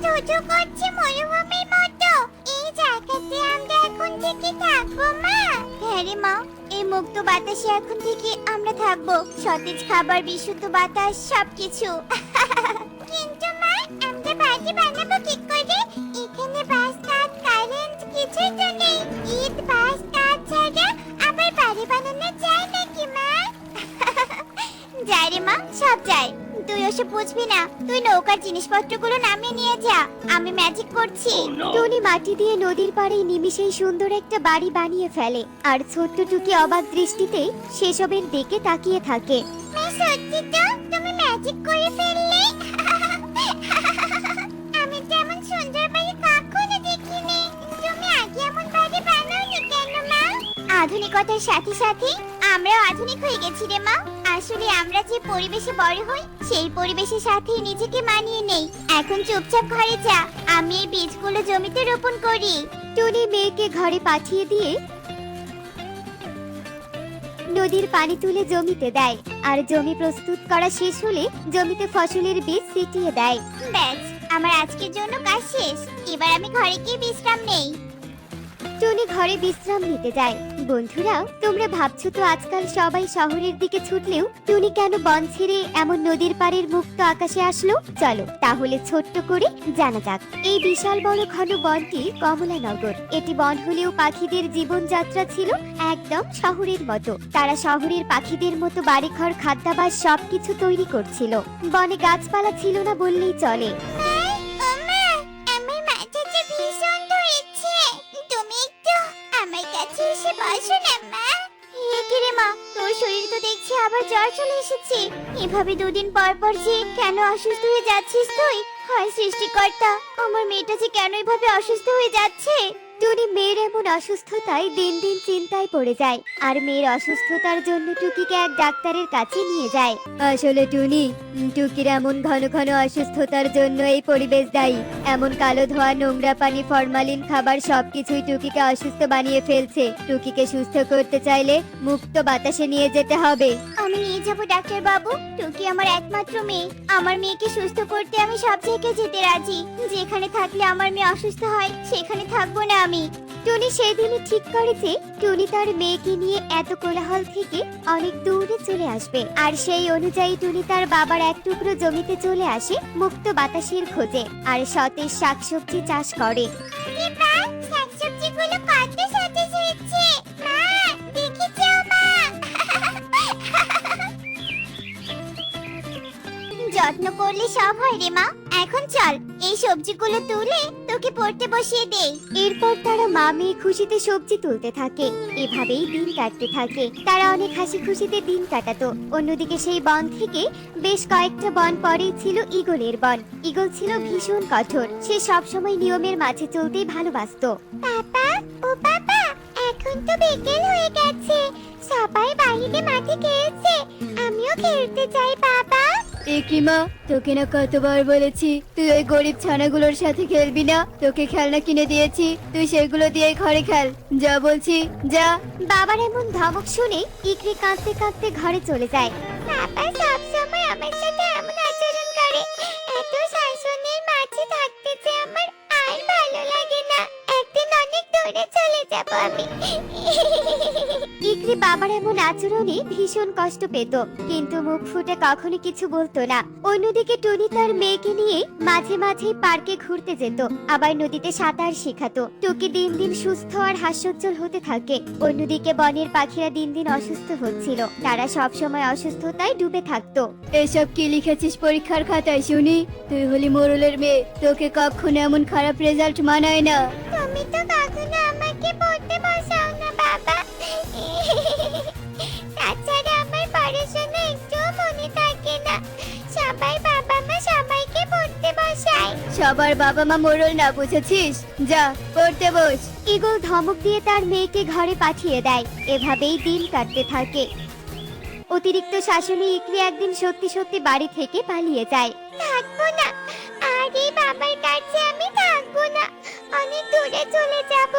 ধুধু করছে মরুভূমির মতো। এই জায়গাতে আমরা এখন থেকে থাকবো মা? হ্যাঁ রে মা, এই মুক্ত বাতাসে এখন থেকে আমরা থাকবো। সতেজ খাবার, বিশুদ্ধ বাতাস, সবকিছু। কিন্তু মা, আমরা বাড়ি বানাবো কি করে? এখানে বাস, কাঠ, কারেন্ট কিছুই তো নেই। ইট, বাস, কাঠ ছাড়া আবার বাড়ি বানানো যায় নাকি মা? যায় রে মা, সব যায়। তুই ওসব বুঝবি না। তুই নৌকার জিনিসপত্রগুলো নামিয়ে নিয়ে যা, আমি ম্যাজিক করছি। টনি মাটি দিয়ে নদীর পাড়ে নিমিষেই সুন্দর একটা বাড়ি বানিয়ে ফেলে, আর ছোট্ট টুকি অবাক দৃষ্টিতে সেসবের দিকে তাকিয়ে থাকে। মা, সত্যি তো তুমি ম্যাজিক করে ফেললে। আমি তো এমন সুন্দর বাড়ি কখনো দেখিনি। তুমি আগে এমন বাড়ি বানাওনি কেন মা? আধুনিকতার সাথে সাথে আমরাও আধুনিক হয়ে গেছি রে মা। আসলে আমরা যে পরিবেশে বড় হই, সেই পরিবেশের সাথে নিজেকে মানিয়ে নেই। এখন চুপচাপ ঘরে যা, আমি এই বীজগুলো জমিতে রোপণ করি। টনি মেয়েকে ঘরে পাঠিয়ে দিয়ে নদীর পানি তুলে জমিতে দেয়, আর জমি প্রস্তুত করা শেষ হলে জমিতে ফসলের বীজ ছিটিয়ে দেয়। ব্যাস, আমার আজকের জন্য কাজ শেষ। এবার আমি ঘরে গিয়ে বিশ্রাম নেই। টনি ঘরে বিশ্রাম নিতে যায়। বন্ধুরা, তোমরা ভাবছো তো আজকাল সবাই শহরের দিকে ছুটলেও টনি কেন বন ছেড়ে এমন নদীর পাড়ের মুক্ত আকাশে আসলো? চলো তাহলে ছোট্ট করে জানা যাক। এই বিশাল বড় ঘন বনটি কমলানগর। এটি বন হলেও পাখিদের জীবনযাত্রা ছিল একদম শহরের মতো। তারা শহরের পাখিদের মতো বাড়িঘর, খাদ্যাভ্যাস সবকিছু তৈরি করছিল। বনে গাছপালা ছিল না বললেই চলে। আমার মাথা যে ভীষণ ধরেছে। তুমি একটু আমার কাছে এসে বসো না মা। কি রে মা, তোর শরীর তো দেখছি আবার জ্বর চলে এসেছে। এভাবে দুদিন পর পর যে কেন অসুস্থ হয়ে যাচ্ছিস তুই? হায় সৃষ্টিকর্তা, আমার মেয়েটা যে কেন এভাবে অসুস্থ হয়ে যাচ্ছে? টুনি মেয়ের এমন অসুস্থতায় দিন দিন চিন্তায় পড়ে যায়, আর মেয়ের অসুস্থতার জন্য টুকিকে এক ডাক্তারের কাছে নিয়ে যায়। আসলে টুনি, টুকির এমন ঘন ঘন অসুস্থতার জন্য এই পরিবেশ দায়ী। এমন কালো ধোয়া, নোংরা পানি, ফরমালিন খাবার সবকিছুই টুকিকে অসুস্থ বানিয়ে ফেলছে। টুকিকে সুস্থ করতে চাইলে মুক্ত বাতাসে নিয়ে যেতে হবে। আমি নিয়ে যাব ডাক্তার বাবু। টুকি আমার একমাত্র মেয়ে। আমার মেয়েকে সুস্থ করতে আমি সব জায়গায় যেতে রাজি। যেখানে থাকলে আমার মেয়ে অসুস্থ হয় সেখানে থাকবো না আমি। টুনি সেদিনই ঠিক করে যে টুনি তার মেয়েকে নিয়ে এত কোলাহল থেকে অনেক দূরে চলে আসবে, আর সেই অনুযায়ী টুনি তার বাবার এক টুকরো জমিতে চলে আসে মুক্ত বাতাসের খোঁজে, আর সতেজ শাকসবজি চাষ করে। মা, শাকসবজিগুলো কত সতেজ হয়েছে। মা, দেখে যাও মা। যত্ন করলে সব হয় রে মা। এখন চল, এই সবজিগুলো তুলে তোকে পড়তে বসিয়ে দেই। এরপর তারা মা মেয়ে খুশিতে সবজি তুলতে থাকে। এভাবেই দিন কাটতে থাকে। তারা অনেক হাসি খুশিতে দিন কাটাতো। অন্যদিকে সেই বন থেকে বেশ কয়েকটা বন পরেই ছিল ঈগলের বন। ঈগল ছিল ভীষণ কঠোর। সে সবসময় নিয়মের মাঝে চলতেই ভালোবাসতো। বাবা, ও বাবা, এখন তো বিকেল হয়ে গেছে। সবাই বাইরে মাঠে খেলছে, আমিও খেলতে চাই বাবা। মা, তোকে না কতবার বলেছি তুই ওই গরিব ছানাগুলোর সাথে খেলবি না। তোকে খেলনা কিনে দিয়েছি, তুই সেগুলো দিয়ে ঘরে খেল। যা বলছি যা। বাবার এমন ধমক শুনে ইকরি কাঁদতে কাঁদতে ঘরে চলে যায়। বাবা সবসময় আমার সাথে এমন আচরণ করে। এত শাসনের মাঝে থাকতে যে আমার আর ভালো লাগে না। একদিন অনেক দূরে চলে যাব আমি। ইকরি বাবার এমন আচরণে ভীষণ কষ্ট পেত, কিন্তু মুখ ফুটে কখনো কিছু বলতো না। অন্যদিকে টুনি তার মেয়েকে নিয়ে মাঝে মাঝে পার্কে ঘুরতে যেত, আবার নদীতে সাঁতার শেখাতো। টুকি দিন দিন সুস্থ আর হাস্যোজ্জ্বল হতে থাকে। অন্যদিকে বনের পাখিরা দিন দিন অসুস্থ হচ্ছিল। তারা সব সময় অসুস্থতায় ডুবে থাকতো। এসব কি লিখেছিস পরীক্ষার খাতায় শুনি? তুই হলি মোরলের মেয়ে, তোকে কখনো এমন খারাপ রেজাল্ট মানায় না। তুমি তো কখনো আমাকে পড়তে বসাও না বাবা। তাছাড়া আমার পড়াশোনা একটুও মনে থাকে না। সবাই বাবা মা সবাইকে পড়তে বসায়। সবার বাবা মা মোরল না, বুঝেছিস? যা পড়তে বস। ঈগল ধমক দিয়ে তার মেয়েকে ঘরে পাঠিয়ে দেয়। এভাবেই দিন কাটতে থাকে। অতিরিক্ত শাসনে ইকরি একদিন সত্যি সত্যি বাড়ি থেকে পালিয়ে যায়। থাকবো না, আর এই বাবার কাছে আমি থাকবো না। অনেক দূরে চলে যাব।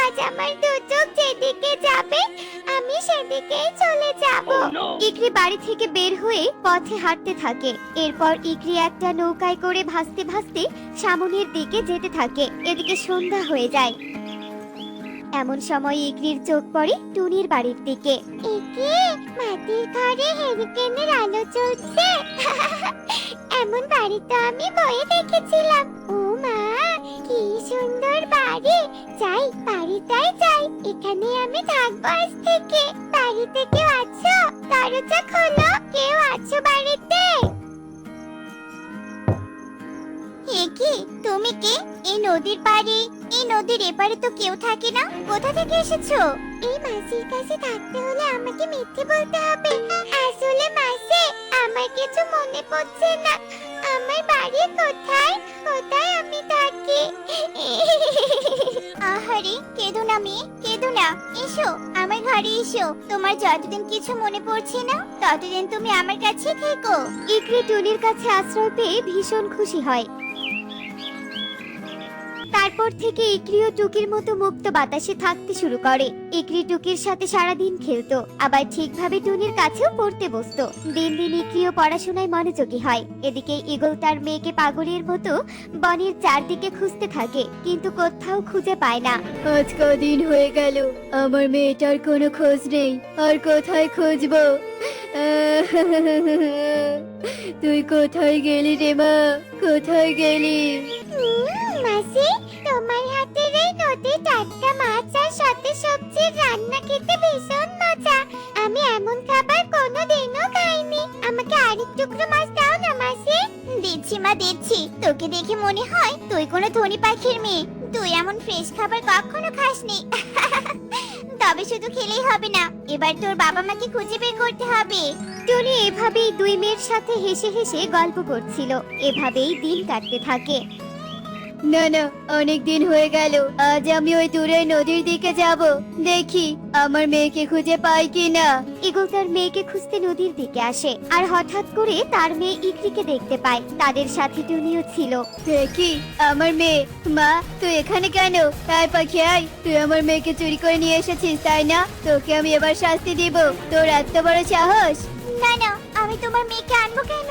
আজ আমার দু চোখ যেদিকে যাবে আমি আমি সেদিকেই চলে যাব। ইকরি বাড়ি থেকে বের হয়ে পথে হাঁটতে থাকে। এরপর ইকরি একটা নৌকায় করে ভাসতে ভাসতে সামনের দিকে যেতে থাকে। এদিকে সন্ধ্যা হয়ে যায়। এমন সময় ইকরির চোখ পড়ে টুনির বাড়ির দিকে। একে মাটির ঘরে হেরিকেনের আলো জ্বলছে। এমন বাড়ি তো আমি বইয়ে দেখেছিলাম। ও মা, কি সুন্দর বাড়ি! যাই, বাড়িটাই যাই। এখানে আমি থাকবো আজ থেকে। বাড়িতে কেউ আছো? দরজা খোলো, কেউ আছো বাড়িতে? এ কি, তুমি কে? এই নদীর পাড়ে, এই নদীর এপারে তো কেউ থাকে না। কোথা থেকে এসেছো? এই মাসির কাছে থাকতে হলে আমাকে মিথ্যে বলতে হবে। আসলে মাসি, আমার কিছু মনে পড়ছে না। আমার বাড়ি কোথায়? কোথায় আমি থাকি? আহারে, কেঁদো না মেয়ে, কেঁদো না। এসো, আমার ঘরে এসো। তোমার যতদিন কিছু মনে পড়ছে না, ততদিন তুমি আমার কাছে থেকো। ইকরি টুনির কাছে আশ্রয় পেয়ে ভীষণ খুশি হয়। তারপর থেকে ইকরিও টুকির মতো মুক্ত বাতাসে থাকতে শুরু করে। ইকরি টুকির সাথে সারাদিন খেলতো, আবার ঠিকভাবে টুনির কাছেও পড়তে বসতো। দিন দিন ইকরিও পড়াশোনায় মনোযোগী হয়। এদিকে ঈগল তার মেয়েকে পাগলের মতো বনের চারদিকে খুঁজতে থাকে, কিন্তু কোথাও খুঁজে পায় না। আজ কদিন হয়ে গেল, আমার মেয়েটার কোনো খোঁজ নেই। আর কোথায় খুঁজবো? তুই কোথায় গেলি রে মা? কোথায় গেলি? মাসি, তোমার হাতের এই নদীর টাটকা মাছ আর সাথে সবজি রান্না খেতে ভীষণ মজা। আমি এমন খাবার কোনোদিনও খাইনি। আমাকে আরেক টুকরো মাছ দাও না মাসি। দিচ্ছি মা, দিচ্ছি। তোকে দেখে মনে হয় তুই কোনো ধনী পাখির মেয়ে। তুই এমন ফ্রেশ খাবার কখনো খাসনি। তবে শুধু খেলেই হবে না, এবার তোর বাবা মাকে খুঁজে বের করতে হবে। টুনি এভাবেই দুই মেয়ের সাথে হেসে হেসে গল্প করছিল। এভাবেই দিন কাটতে থাকে। না না, অনেক দিন হয়ে গেল। আজ আমি ওই দূরের নদীর দিকে যাব, দেখি আমার মেয়েকে খুঁজে পাই কিনা। ঈগল তার মেয়েকে খুঁজতে নদীর দিকে আসে, আর হঠাৎ করে তার মেয়ে ইকরিকে দেখতে পায়। তাদের সাথে টুনিও ছিল। দেখি আমার মেয়ে। মা, তুই এখানে কেন? আয় পাখি আয়, তুই আমার মেয়েকে চুরি করে নিয়ে এসেছিস তাই না? তোকে আমি এবার শাস্তি দিব। তোর এত বড় সাহস! না না, আমি তোমার মেয়েকে আনবো কেন?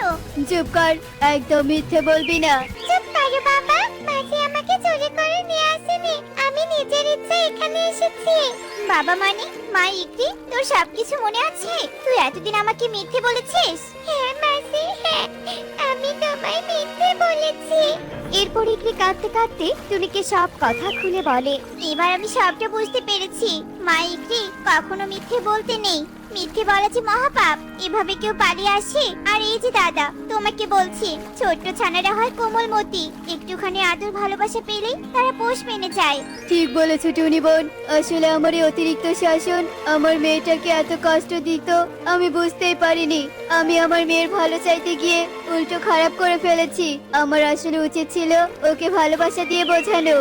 চুপ কর, একদম মিথ্যে বলবি না। চুপ করো বাবা, মাসি আমাকে চুরি করে নিয়ে আসেনি। আমি নিজের ইচ্ছে এখানে এসেছি। বাবা মানে, মা ইকরি, তোর সবকিছু মনে আছে? তুই এতদিন আমাকে মিথ্যে বলেছিস। হ্যাঁ মাসি, হ্যাঁ, আমি তোমায় মিথ্যে বলেছি। এরপর ইকরি কাঁদতে কাঁদতে টুনিকে সব কথা খুলে বলে। এবার আমি সবটা বুঝতে পেরেছি। মা ইকরি, কখনো মিথ্যে বলতে নেই। মিথ্যে বলা যে মহাপাপ। এভাবে কেউ পালিয়ে আসে। আর এই যে দাদা, তোমাকে বলছি, ছোট্ট ছানারা হয় কোমলমতি। একটুখানি আদর ভালোবাসা পেলেই তারা পোষ মেনে যায়। ঠিক বলেছো টুনি বোন। আসলে আমার এই অতিরিক্ত শাসন আমার মেয়েটাকে এত কষ্ট দিত, আমি বুঝতেই পারিনি। আমি আমার মেয়ের ভালো চাইতে গিয়ে উল্টো খারাপ করে ফেলেছি। আমার আসলে উচিত ছিল ওকে ভালোবাসা দিয়ে বোঝানো।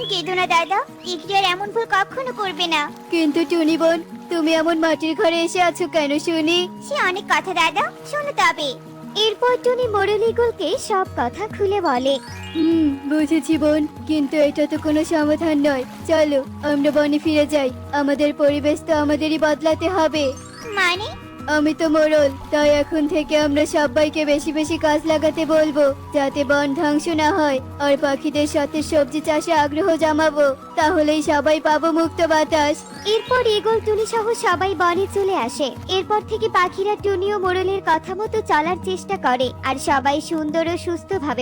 কেঁদো না দাদা, ইকরি আর এমন ভুল কখনো করবে না। কিন্তু টুনি বোন, তুমি এমন মাটির ঘরে এসে আছো কেন শুনি? সে অনেক কথা দাদা, শোনো তবে। এরপর টুনি মোড়ল ঈগলকে সব কথা খুলে বলে। বুঝেছি বোন, কিন্তু এটা তো কোনো সমাধান নয়। চলো আমরা বনে ফিরে যাই। আমাদের পরিবেশ তো আমাদেরই বদলাতে হবে। মানে? আমি তো মোড়ল, তাই এখন থেকে আমরা সবাইকে বেশি বেশি গাছ লাগাতে বলবো, যাতে বন ধ্বংস না হয়। আর পাখিদের সাথে সবজি চাষে আগ্রহ জমাবো, তাহলেই সবাই পাবো মুক্ত বাতাস। এরপর ঈগল টুনি সহ সবাই বনে চলে আসে। এরপর থেকে পাখিরা টুনি ও মোড়লের কথা মতো চলার চেষ্টা করে, আর সবাই সুন্দর ও সুস্থভাবে